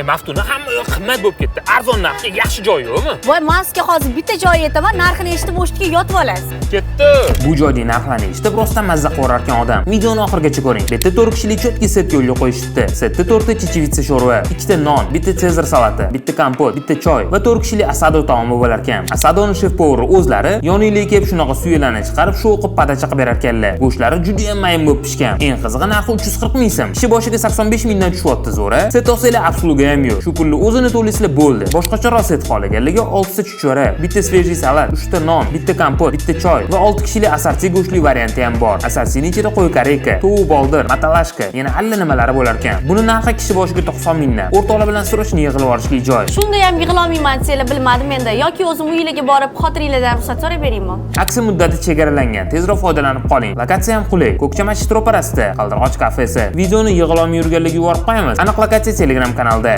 Maftuna hamma yoq qimmat bo'lib ketdi. Arzon narxga yaxshi joy yo'qmi? Voy, man sizga hozir bitta joy aytaman, narxini eshitib o'shtiga yotib olasiz. Ketdi. Bu joyning narxlarini eshitib rostdan mazza qo'rarkan odam. Videoni oxirigacha ko'ring. Bitta 4 kishilik chotki set yo'lga qo'yishibdi. Setda 4 ta chechevitsa sho'rva, 2 ta non, bitta Cezar salati, bitta kompot, bitta choy va 4 kishilik asado taomi bo'lar ekan. Asadoni shef-poveri o'zlari yoninglarga kelib shunaqa suyularni chiqarib, shu o'qib padacha qilib berar ekanlar. Go'shtlari juda ham mayin bo'lib pishgan. Eng qizig'i narxi 340 ming so'm. Kishi boshiga 85 mingdan tushyapti zo'ra. Set olsanglar obsluga ham yo'q. Shu pulni o'zini to'laysizlar bo'ldi. Boshqacharoq set qolganligi 6 ta chuchvara, bitta svejiy salat, 3 ta non, bitta kompot, bitta choy va 6 kishilik asarti go'shtli varianti ham bor. Asartining ichida qo'y koreyka, tovuq boldir, matalashka, yana allanimалari bo'lar ekan. Buni narxi kishi boshiga 90 mingdan. O'rtoqlar bilan surishni yig'ilib olishlik joy. Shunda ham yig'ila olmayman desanglar bilmadim endi. Yoki o'zim uylarga borib xotiringlardan ruxsat so'rab beraymi? Aksiya muddati chegaralangan. Tezroq foydalanib qoling. Lokatsiya ham qulay. Ko'kchamachi ro'parasida, Qaldirg'och kafesi. Videoni yig'ila olmay yurganligiga yuborib qo'yamiz. Aniq lokatsiya Telegram kanalda.